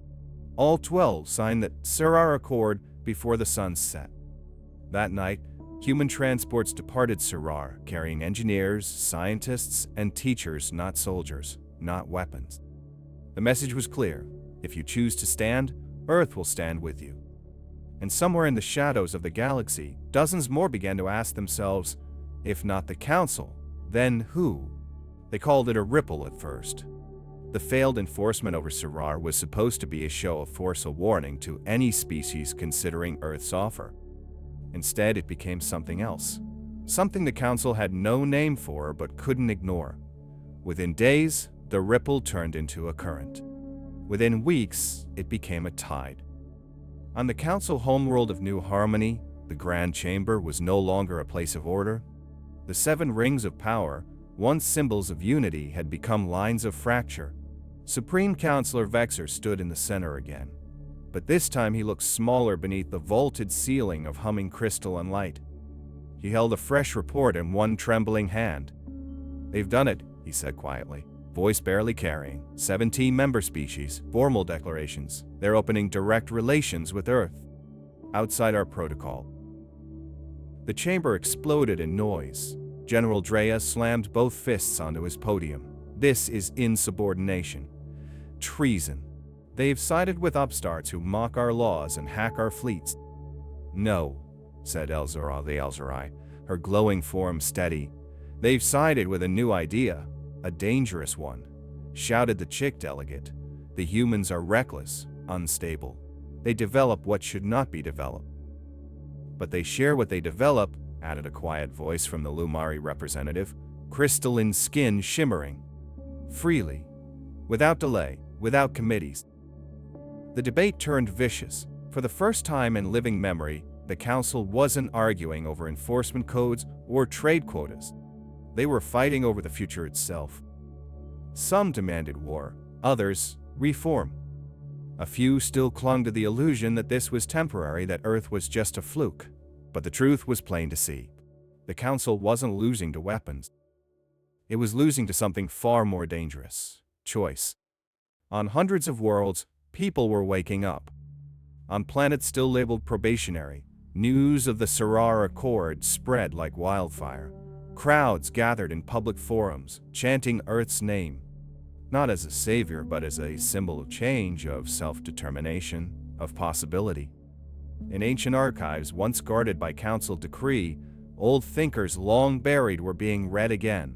All 12 signed the Sarar Accord before the sun set. That night, human transports departed Sarar, carrying engineers, scientists, and teachers, not soldiers, not weapons. The message was clear: if you choose to stand, Earth will stand with you. And somewhere in the shadows of the galaxy, dozens more began to ask themselves, if not the Council, then who? They called it a ripple at first. The failed enforcement over Sarar was supposed to be a show of force, a warning to any species considering Earth's offer. Instead, it became something else. Something the Council had no name for but couldn't ignore. Within days, the ripple turned into a current. Within weeks, it became a tide. On the Council homeworld of New Harmony, the Grand Chamber was no longer a place of order. The 7 rings of power, once symbols of unity, had become lines of fracture. Supreme Counselor Vexer stood in the center again. But this time he looked smaller beneath the vaulted ceiling of humming crystal and light. He held a fresh report in one trembling hand. "They've done it," he said quietly, voice barely carrying. 17 member species, formal declarations. They're opening direct relations with Earth. Outside our protocol. The chamber exploded in noise. General Drea slammed both fists onto his podium. "This is insubordination. Treason. They've sided with upstarts who mock our laws and hack our fleets." "No," said Elzara the Elzarai, her glowing form steady. "They've sided with a new idea, a dangerous one," shouted the chick delegate. "The humans are reckless, unstable. They develop what should not be developed." "But they share what they develop," added a quiet voice from the Lumari representative, crystalline skin shimmering. "Freely. Without delay, without committees." The debate turned vicious. For the first time in living memory, the Council wasn't arguing over enforcement codes or trade quotas. They were fighting over the future itself. Some demanded war, others, reform. A few still clung to the illusion that this was temporary, that Earth was just a fluke. But the truth was plain to see. The Council wasn't losing to weapons. It was losing to something far more dangerous: choice. On hundreds of worlds, people were waking up. On planets still labeled probationary, news of the Sarar Accord spread like wildfire. Crowds gathered in public forums, chanting Earth's name. Not as a savior, but as a symbol of change, of self-determination, of possibility. In ancient archives once guarded by Council decree, old thinkers long buried were being read again.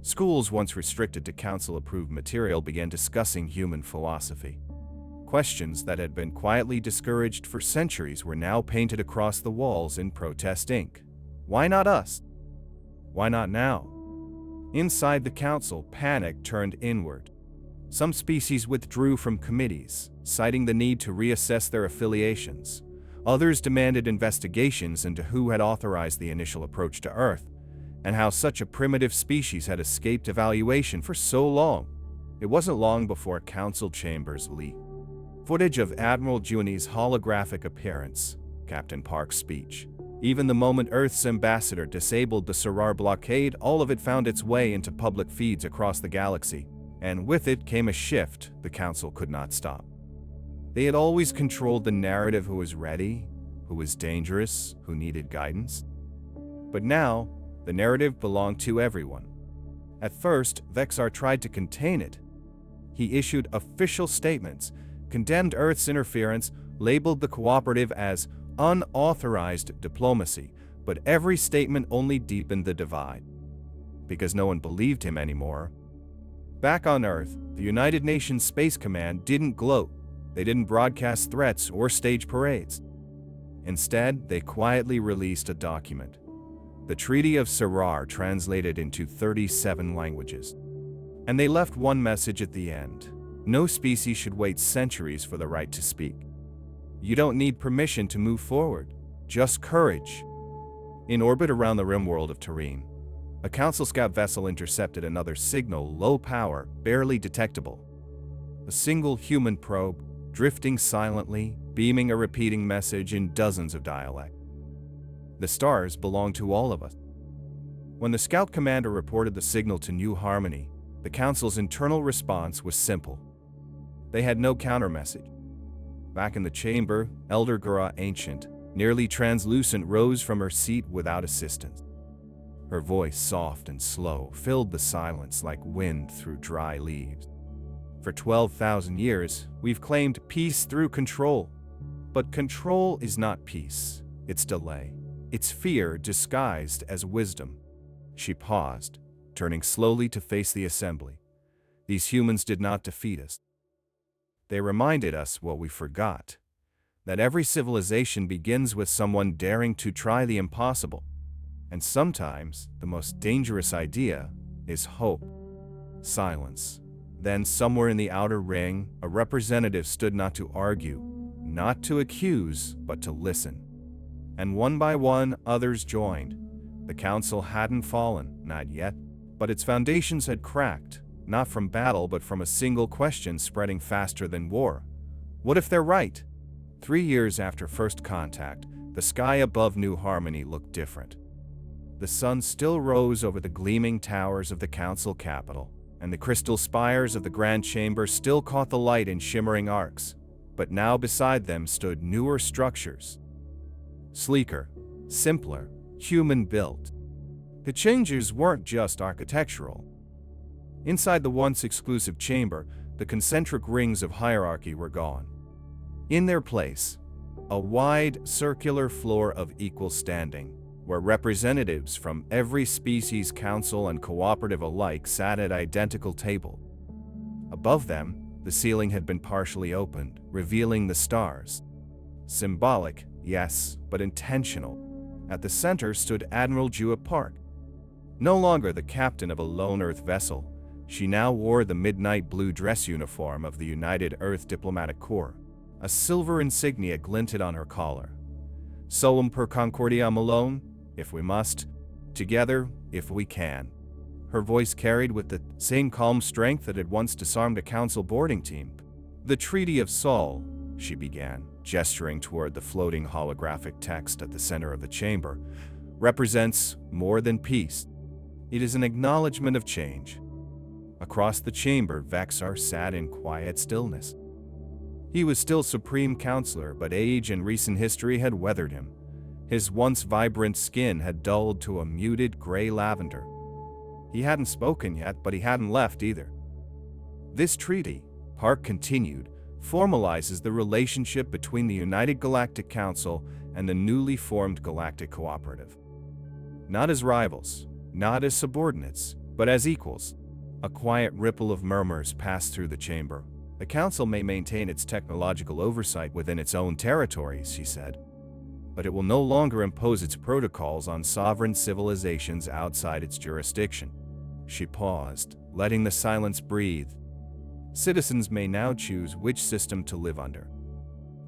Schools once restricted to Council-approved material began discussing human philosophy. Questions that had been quietly discouraged for centuries were now painted across the walls in protest ink. Why not us? Why not now? Inside the Council, panic turned inward. Some species withdrew from committees, citing the need to reassess their affiliations. Others demanded investigations into who had authorized the initial approach to Earth, and how such a primitive species had escaped evaluation for so long. It wasn't long before Council chambers leaked footage of Admiral Juni's holographic appearance, Captain Park's speech. Even the moment Earth's ambassador disabled the Sarar blockade, all of it found its way into public feeds across the galaxy, and with it came a shift the Council could not stop. They had always controlled the narrative: who was ready, who was dangerous, who needed guidance. But now, the narrative belonged to everyone. At first, Vexar tried to contain it. He issued official statements, condemned Earth's interference, labeled the cooperative as unauthorized diplomacy, but every statement only deepened the divide. Because no one believed him anymore. Back on Earth, the United Nations Space Command didn't gloat. They didn't broadcast threats or stage parades. Instead, they quietly released a document. The Treaty of Sarar, translated into 37 languages. And they left one message at the end. No species should wait centuries for the right to speak. You don't need permission to move forward. just courage. In orbit around the rim world of Terrene, a Council scout vessel intercepted another signal, low power, barely detectable. A single human probe, drifting silently, beaming a repeating message in dozens of dialects. The stars belong to all of us. When the scout commander reported the signal to New Harmony, the Council's internal response was simple. They had no counter-message. Back in the chamber, Elder Gura, ancient, nearly translucent, rose from her seat without assistance. Her voice, soft and slow, filled the silence like wind through dry leaves. For 12,000 years, we've claimed peace through control. But control is not peace. It's delay. It's fear disguised as wisdom. She paused, turning slowly to face the assembly. These humans did not defeat us. They reminded us what we forgot, that every civilization begins with someone daring to try the impossible. And sometimes, the most dangerous idea is hope. Silence. Then, somewhere in the outer ring, a representative stood not to argue, not to accuse, but to listen. And one by one, others joined. The Council hadn't fallen, not yet, but its foundations had cracked, not from battle but from a single question spreading faster than war. What if they're right? 3 years after first contact, the sky above New Harmony looked different. The sun still rose over the gleaming towers of the Council capital, and the crystal spires of the Grand Chamber still caught the light in shimmering arcs. But now beside them stood newer structures. Sleeker, simpler, human-built. The changes weren't just architectural. Inside the once exclusive chamber, the concentric rings of hierarchy were gone. In their place, a wide, circular floor of equal standing, where representatives from every species, council, and cooperative alike sat at identical tables. Above them, the ceiling had been partially opened, revealing the stars. Symbolic, yes, but intentional. At the center stood Admiral Jua Park. No longer the captain of a lone Earth vessel, she now wore the midnight blue dress uniform of the United Earth Diplomatic Corps. A silver insignia glinted on her collar. Solum per Concordia Malone, if we must. Together, if we can. Her voice carried with the same calm strength that had once disarmed a council boarding team. The Treaty of Sol, she began, gesturing toward the floating holographic text at the center of the chamber, represents more than peace. It is an acknowledgement of change. Across the chamber, Vexar sat in quiet stillness. He was still Supreme Counselor, but age and recent history had weathered him. His once vibrant skin had dulled to a muted gray lavender. He hadn't spoken yet, but he hadn't left either. This treaty, Park continued, formalizes the relationship between the United Galactic Council and the newly formed Galactic Cooperative. Not as rivals, not as subordinates, but as equals. A quiet ripple of murmurs passed through the chamber. The Council may maintain its technological oversight within its own territories, she said, but it will no longer impose its protocols on sovereign civilizations outside its jurisdiction. She paused, letting the silence breathe. Citizens may now choose which system to live under.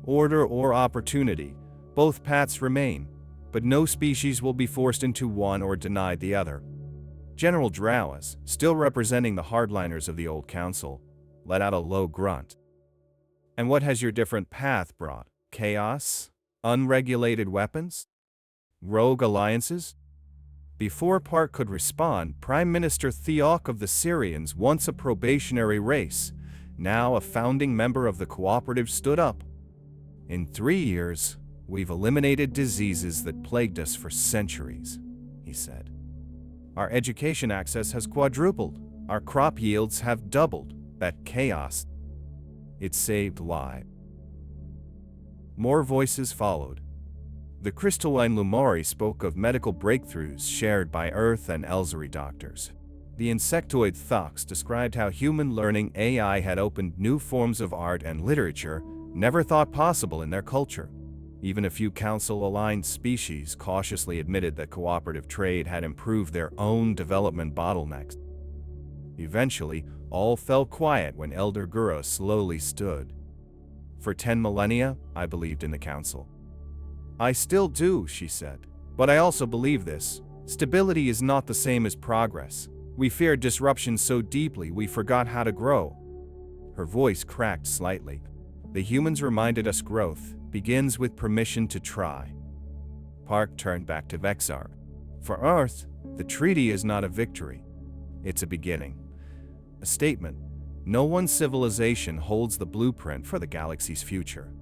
Order or opportunity, both paths remain, but no species will be forced into one or denied the other. General Drowas, still representing the hardliners of the old council, let out a low grunt. And what has your different path brought? Chaos? Unregulated weapons? Rogue alliances? Before Park could respond, Prime Minister Theok of the Syrians, once a probationary race, now a founding member of the cooperative, stood up. In 3 years, we've eliminated diseases that plagued us for centuries, he said. Our education access has quadrupled. Our crop yields have doubled. That chaos, it saved lives. More voices followed. The crystalline Lumari spoke of medical breakthroughs shared by Earth and Elzari doctors. The insectoid Thox described how human learning AI had opened new forms of art and literature never thought possible in their culture. Even a few council-aligned species cautiously admitted that cooperative trade had improved their own development bottlenecks. Eventually, all fell quiet when Elder Gura slowly stood. For 10 millennia, I believed in the council. I still do, she said. But I also believe this. Stability is not the same as progress. We feared disruption so deeply we forgot how to grow. Her voice cracked slightly. The humans reminded us growth begins with permission to try. Park turned back to Vexar. For Earth, the treaty is not a victory. It's a beginning. A statement. No one civilization holds the blueprint for the galaxy's future.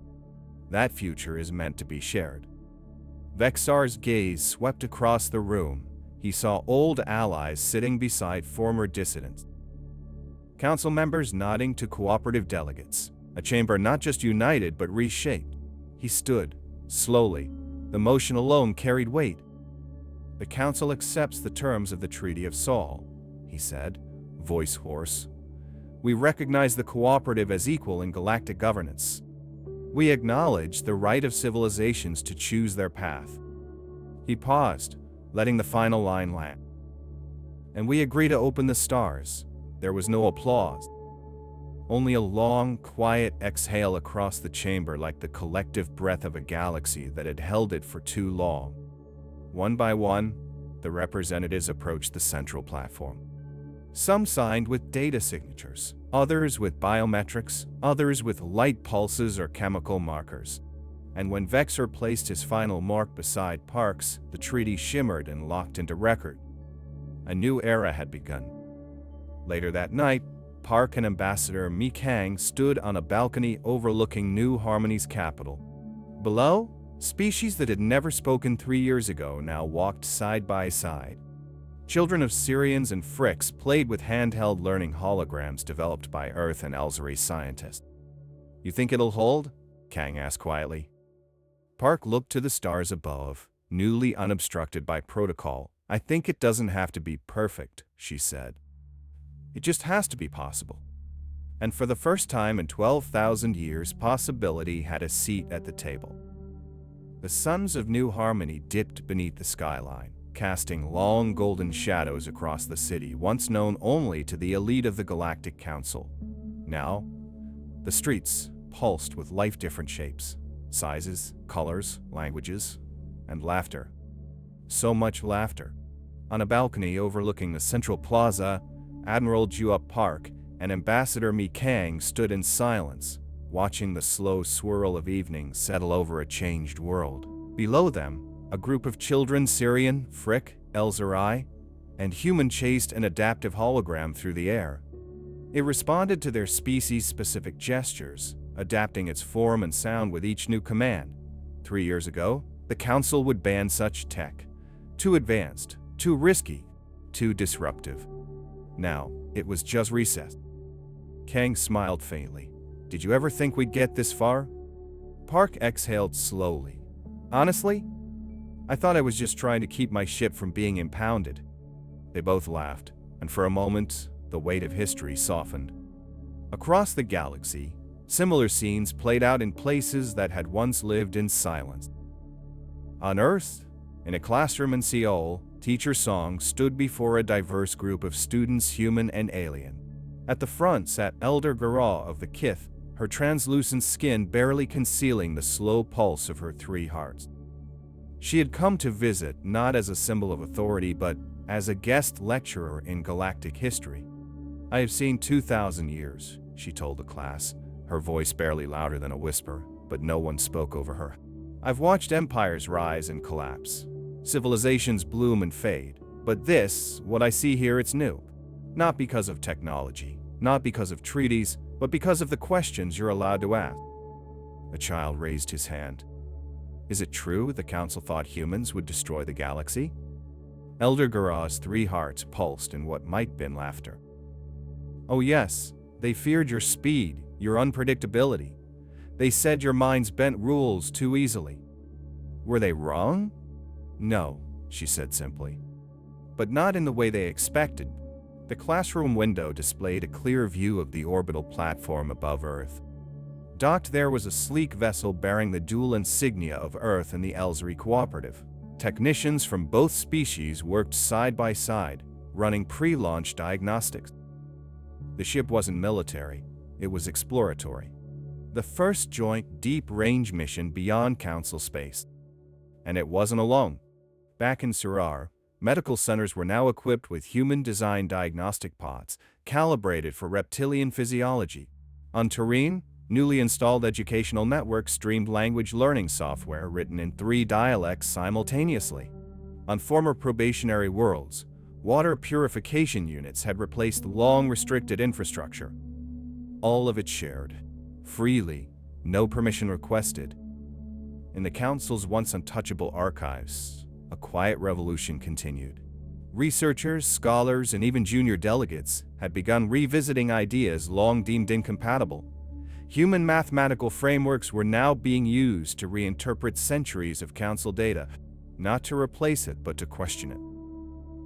That future is meant to be shared. Vexar's gaze swept across the room. He saw old allies sitting beside former dissidents. Council members nodding to cooperative delegates. A chamber not just united but reshaped. He stood, slowly. The motion alone carried weight. The Council accepts the terms of the Treaty of Sol, he said, voice hoarse. We recognize the cooperative as equal in galactic governance. We acknowledge the right of civilizations to choose their path. He paused, letting the final line land. And we agree to open the stars. There was no applause. Only a long, quiet exhale across the chamber like the collective breath of a galaxy that had held it for too long. One by one, the representatives approached the central platform. Some signed with data signatures, others with biometrics, others with light pulses or chemical markers. And when Vexar placed his final mark beside Park's, the treaty shimmered and locked into record. A new era had begun. Later that night, Park and Ambassador Mi Kang stood on a balcony overlooking New Harmony's capital. Below, species that had never spoken 3 years ago now walked side by side. Children of Syrians and Fricks played with handheld learning holograms developed by Earth and Elzari scientists. You think it'll hold? Kang asked quietly. Park looked to the stars above, newly unobstructed by protocol. I think it doesn't have to be perfect, she said. It just has to be possible. And for the first time in 12,000 years, possibility had a seat at the table. The suns of New Harmony dipped beneath the skyline, casting long golden shadows across the city once known only to the elite of the Galactic Council. Now, the streets pulsed with life-different shapes, sizes, colors, languages, and laughter. So much laughter. On a balcony overlooking the central plaza, Admiral Juup Park and Ambassador Mi Kang stood in silence, watching the slow swirl of evening settle over a changed world. Below them, a group of children, Syrian, Frick, Elzari, and human chased an adaptive hologram through the air. It responded to their species-specific gestures, adapting its form and sound with each new command. 3 years ago, the Council would ban such tech. Too advanced, too risky, too disruptive. Now, it was just recessed. Kang smiled faintly. Did you ever think we'd get this far? Park exhaled slowly. Honestly, I thought I was just trying to keep my ship from being impounded. They both laughed, and for a moment, the weight of history softened. Across the galaxy, similar scenes played out in places that had once lived in silence. On Earth, in a classroom in Seoul, Teacher Song stood before a diverse group of students, human and alien. At the front sat Elder Gara of the Kith, her translucent skin barely concealing the slow pulse of her 3 hearts. She had come to visit not as a symbol of authority but as a guest lecturer in galactic history. I have seen 2,000 years, she told the class, her voice barely louder than a whisper, but no one spoke over her. I've watched empires rise and collapse, civilizations bloom and fade, but this, what I see here, it's new. Not because of technology, not because of treaties, but because of the questions you're allowed to ask. A child raised his hand. Is it true the Council thought humans would destroy the galaxy? Elder Gara's 3 hearts pulsed in what might have been laughter. Oh yes, they feared your speed, your unpredictability. They said your minds bent rules too easily. Were they wrong? No, she said simply. But not in the way they expected. The classroom window displayed a clear view of the orbital platform above Earth. Docked there was a sleek vessel bearing the dual insignia of Earth and the Elzari Cooperative. Technicians from both species worked side by side, running pre-launch diagnostics. The ship wasn't military, it was exploratory. The first joint deep-range mission beyond Council space. And it wasn't alone. Back in Surar, medical centers were now equipped with human-designed diagnostic pods, calibrated for reptilian physiology. On Turin, newly installed educational networks streamed language learning software written in 3 dialects simultaneously. On former probationary worlds, water purification units had replaced long-restricted infrastructure. All of it shared, freely, no permission requested. In the Council's once untouchable archives, a quiet revolution continued. Researchers, scholars, and even junior delegates had begun revisiting ideas long deemed incompatible. Human mathematical frameworks were now being used to reinterpret centuries of Council data, not to replace it, but to question it.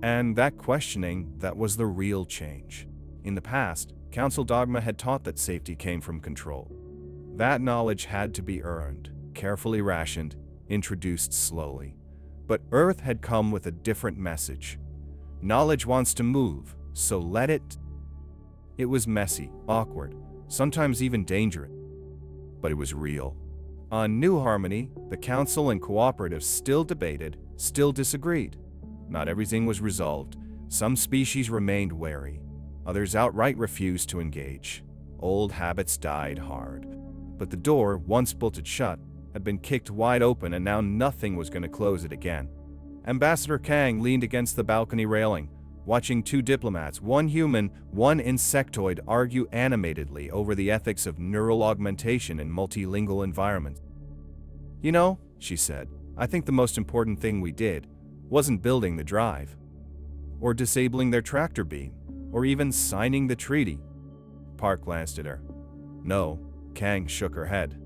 And that questioning, that was the real change. In the past, Council dogma had taught that safety came from control. That knowledge had to be earned, carefully rationed, introduced slowly. But Earth had come with a different message. Knowledge wants to move, so let it. It was messy, awkward, sometimes even dangerous. But it was real. On New Harmony, the Council and Cooperatives still debated, still disagreed. Not everything was resolved. Some species remained wary. Others outright refused to engage. Old habits died hard. But the door, once bolted shut, had been kicked wide open, and now nothing was going to close it again. Ambassador Kang leaned against the balcony railing, watching 2 diplomats, one human, one insectoid, argue animatedly over the ethics of neural augmentation in multilingual environments. "You know," she said, "I think the most important thing we did wasn't building the drive, or disabling their tractor beam, or even signing the treaty." Park glanced at her. "No," Kang shook her head.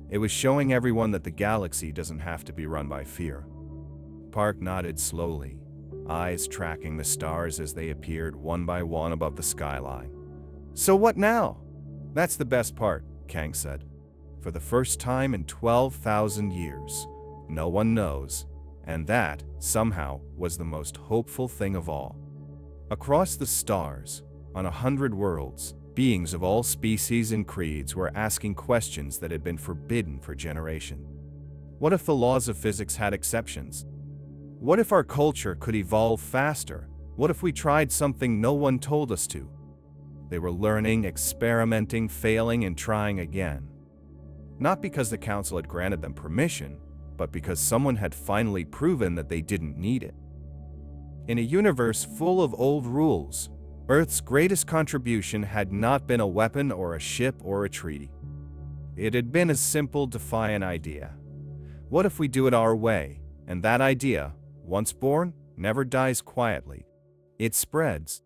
"It was showing everyone that the galaxy doesn't have to be run by fear." Park nodded slowly, eyes tracking the stars as they appeared one by one above the skyline. "So what now?" "That's the best part," Kang said. "For the first time in 12,000 years, no one knows, and that, somehow, was the most hopeful thing of all." Across the stars, on 100 worlds, beings of all species and creeds were asking questions that had been forbidden for generations. What if the laws of physics had exceptions? What if our culture could evolve faster? What if we tried something no one told us to? They were learning, experimenting, failing, and trying again. Not because the Council had granted them permission, but because someone had finally proven that they didn't need it. In a universe full of old rules, Earth's greatest contribution had not been a weapon or a ship or a treaty. It had been a simple, defiant idea. What if we do it our way? And that idea, once born, never dies quietly. It spreads.